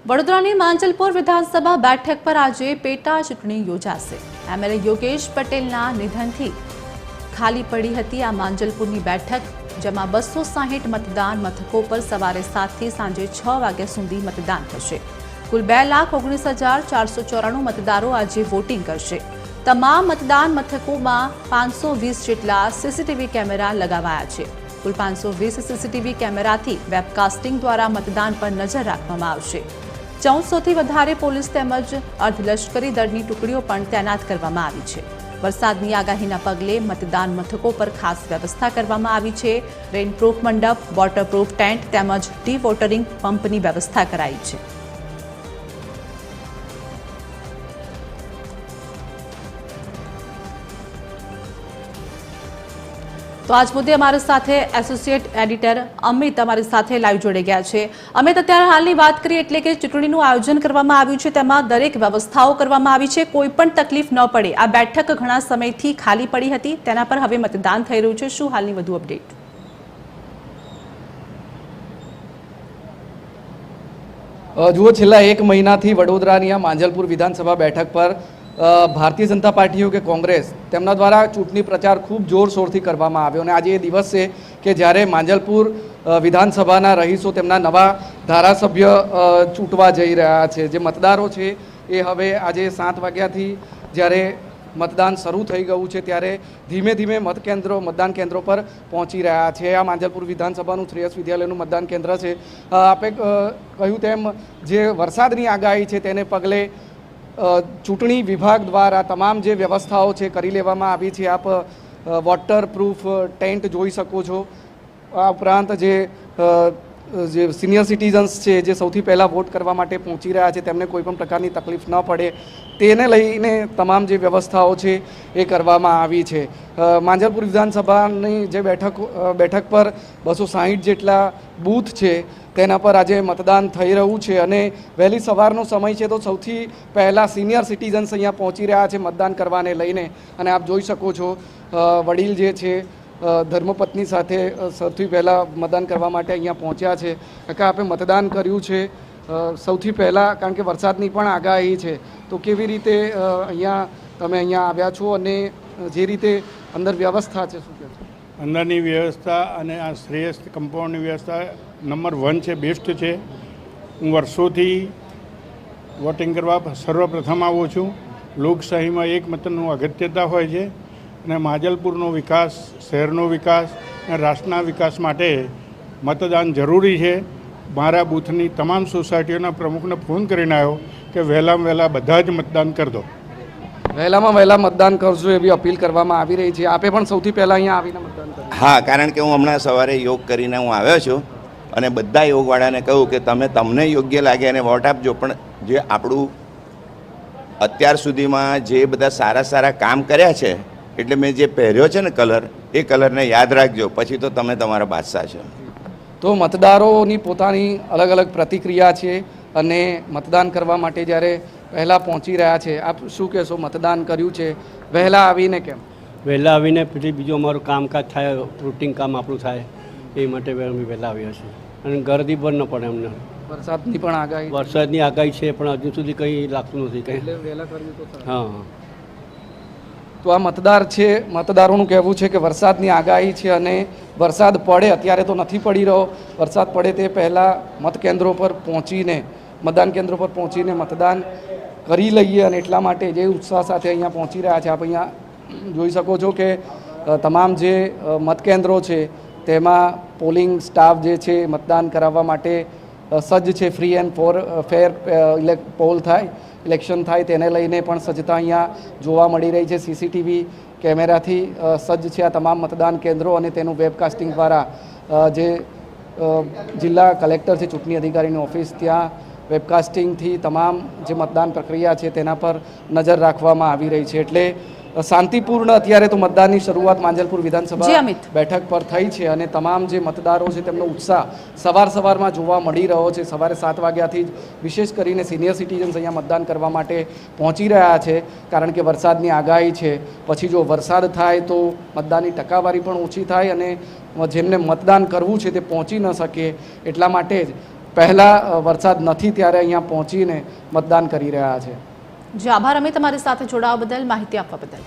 વડોદરાની માંજલપુર વિધાનસભા બેઠક પર આજે પેટા ચૂંટણી યોજાશે। એમએલએ યોગેશ પટેલના નિધનથી ખાલી પડી હતી આ માંજલપુરની બેઠક, જેમાં 260 મતદાન મથકો પર સવારે 7 થી સાંજે 6 વાગ્યા સુધી મતદાન થશે। કુલ 2,19,494 મતદારો આજે વોટિંગ કરશે। તમામ મતદાન મથકોમાં 520 જેટલા સીસીટીવી કેમેરા લગાવાયા છે। કુલ 520 સીસીટીવી કેમેરાથી વેબકાસ્ટિંગ દ્વારા મતદાન પર નજર રાખવામાં આવશે। 1400થી વધારે પોલીસ તેમજ અર્ધલશ્કરી દળની ટુકડીઓ પણ તૈનાત કરવામાં આવી છે। વરસાદની આગાહીના પગલે મતદાન મથકો પર ખાસ વ્યવસ્થા કરવામાં આવી છે। રેઇનપ્રૂફ મંડપ, વોટરપ્રૂફ ટેન્ટ તેમજ ડી વોટરિંગ પંપની વ્યવસ્થા કરાઈ છે। તો આજ મુદ્દે અમારી સાથે એસોસિએટ એડિટર અમિત અમારી સાથે લાઈવ જોડાઈ ગયા છે। અમિત, અત્યારે હાલની વાત કરીએ એટલે કે ચૂંટણીનું આયોજન કરવામાં આવ્યું છે, તેમાં દરેક વ્યવસ્થાઓ કરવામાં આવી છે, કોઈ પણ તકલીફ ન પડે। આ બેઠક ઘણા સમયથી ખાલી પડી હતી, તેના પર હવે મતદાન થઈ રહ્યું છે। શું હાલની વધુ અપડેટ? જુઓ, છેલ્લા 1 મહિનાથી વડોદરાની આ માંજલપુર વિધાનસભા બેઠક પર ભારતીય જનતા પાર્ટી हो કે કોંગ્રેસ તેમના દ્વારા ચૂંટણી પ્રચાર ખૂબ જોરશોરથી કરવામાં આવ્યો અને આજે એ દિવસ છે કે જ્યારે માંજલપુર વિધાનસભાના રહીશો તેમના નવા ધારાસભ્ય ચૂંટવા જઈ રહ્યા છે। જે મતદારો છે એ હવે આજે 7 વાગ્યાથી જ્યારે મતદાન શરૂ થઈ ગયું છે ત્યારે ધીમે ધીમે મતદાન કેન્દ્રો પર પહોંચી રહ્યા છે। આ માંજલપુર વિધાનસભાનું શ્રેયસ વિદ્યાલયનું મતદાન કેન્દ્ર છે। આપે કહ્યું તેમ જે વરસાદની આગાહી છે તેને પગલે ચૂંટણી વિભાગ દ્વારા તમામ જે વ્યવસ્થાઓ છે કરી લેવામાં આવી છે। આપ વોટરપ્રૂફ ટેન્ટ જોઈ શકો છો। આ ઉપરાંત જે સિનિયર સિટીઝન્સ છે જે સૌથી પહેલાં વોટ કરવા માટે પહોંચી રહ્યા છે તેમને કોઈ પણ પ્રકારની તકલીફ ન પડે તેને લઈને તમામ જે વ્યવસ્થાઓ છે એ કરવામાં આવી છે। માંજલપુર વિધાનસભાની જે બેઠક પર 260 જેટલા બૂથ છે તેના પર આજે મતદાન થઈ રહ્યું છે અને વહેલી સવારનો સમય છે તો સૌથી પહેલાં સિનિયર સિટીઝન્સ અહીંયા પહોંચી રહ્યા છે મતદાન કરવાને લઈને અને આપ જોઈ શકો છો વડીલ જે છે ધર્મપત્ની સાથે સૌથી પહેલાં મતદાન કરવા માટે અહીંયા પહોંચ્યા છે। કાકા, આપે મતદાન કર્યું છે સૌથી પહેલાં, કારણ કે વરસાદની પણ આગાહી છે, તો કેવી રીતે તમે અહીંયા આવ્યા છો અને જે રીતે અંદર વ્યવસ્થા છે શું કહેશો? અંદરની વ્યવસ્થા અને આ શ્રેયસ કમ્પાઉન્ડની વ્યવસ્થા નંબર 1 છે, બેસ્ટ છે। હું વર્ષોથી વોટિંગ કરવા સર્વપ્રથમ આવું છું। લોકશાહીમાં એક મતનું અગત્યતા હોય છે અને માંજલપુરનો વિકાસ, શહેરનો વિકાસ અને રાષ્ટ્રના વિકાસ માટે મતદાન જરૂરી છે। મારા બૂથની તમામ સોસાયટીઓના પ્રમુખને ફોન કરીને આવ્યો કે વહેલામાં વહેલા બધા જ મતદાન કરી દો। વહેલામાં વહેલા મતદાન કરજો એવી અપીલ કરવામાં આવી રહી છે। આપે પણ સૌથી પહેલાં અહીંયા આવીને મતદાન કર્યું? હા, કારણ કે હું હમણાં સવારે યોગ કરીને હું આવ્યો છું અને બધા યોગવાળાને કહ્યું કે તમને યોગ્ય લાગે અને વોટ આપજો, પણ જે આપણું અત્યાર સુધીમાં જે બધા સારા કામ કર્યા છે એટલે મેં જે પહેર્યો છે ને કલર, એ કલરને યાદ રાખજો, પછી તો તમે તમારા બાદશાહ છો। તો મતદારોની પોતાની અલગ અલગ પ્રતિક્રિયા છે અને મતદાન કરવા માટે જ્યારે પહેલાં પહોંચી રહ્યા છે, આપ શું કહેશો? મતદાન કર્યું છે, વહેલા આવીને કેમ? વહેલા આવીને પછી બીજું અમારું કામકાજ થાય, રૂટિન કામ આપણું થાય એ માટે અમે વહેલા આવ્યા છીએ અને ગરદી પણ ન પડે અમને। વરસાદની પણ આગાહી? વરસાદની આગાહી છે પણ હજુ સુધી કંઈ લાગતું નથી કંઈ। વહેલા કર્યું તો હા, તો આ મતદારોનું કહેવું છે કે વરસાદની આગાહી છે અને વરસાદ પડે, અત્યારે તો નથી પડી રહ્યો, વરસાદ પડે તે પહેલાં મતદાન કેન્દ્રો પર પહોંચીને મતદાન કરી લઈએ અને એટલા માટે જે ઉત્સાહ સાથે અહીંયા પહોંચી રહ્યા છે। આપ અહીંયા જોઈ શકો છો કે તમામ જે મતકેન્દ્રો છે તેમાં પોલિંગ સ્ટાફ જે છે મતદાન કરાવવા માટે સજ્જ છે। ફ્રી એન્ડ ફેર ઇલેક્શન થાય તેને લઈને પણ સજ્જતા અહીંયા જોવા મળી રહી છે। સીસીટીવી કેમેરાથી સજ્જ છે આ તમામ મતદાન કેન્દ્રો અને તેનું વેબકાસ્ટિંગ દ્વારા જે જિલ્લા કલેક્ટર છે, ચૂંટણી અધિકારીની ઓફિસ, ત્યાં વેબકાસ્ટિંગથી તમામ જે મતદાન પ્રક્રિયા છે તેના પર નજર રાખવામાં આવી રહી છે। એટલે શાંતિપૂર્ણ અત્યારે તો મતદાનની શરૂઆત માંજલપુર વિધાનસભા બેઠક પર થઈ છે અને તમામ જે મતદારો છે તેમનો ઉત્સાહ સવારમાં જોવા મળી રહ્યો છે। સવારે 7 વાગ્યાથી જ વિશેષ કરીને સિનિયર સિટીઝન્સ અહીંયા મતદાન કરવા માટે પહોંચી રહ્યા છે, કારણ કે વરસાદની આગાહી છે। પછી જો વરસાદ થાય તો મતદાનની ટકાવારી પણ ઓછી થાય અને જેમને મતદાન કરવું છે તે પહોંચી ન શકે, એટલા માટે જ પહેલાં વરસાદ નથી ત્યારે અહીંયા પહોંચીને મતદાન કરી રહ્યા છે. જી આભાર અમે તમારી સાથે જોડાવા બદલ, માહિતી આપવા બદલ.